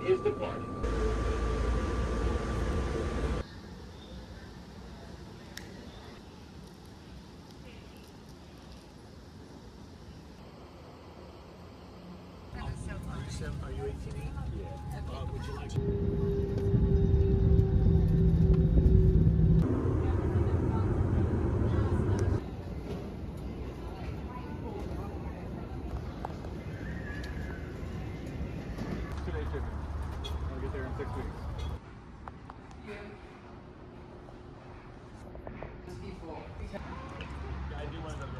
is the party. Are you 18? Yeah. Would you like? Today shipping. I'll get there in 6 weeks. Yeah, I do want to go.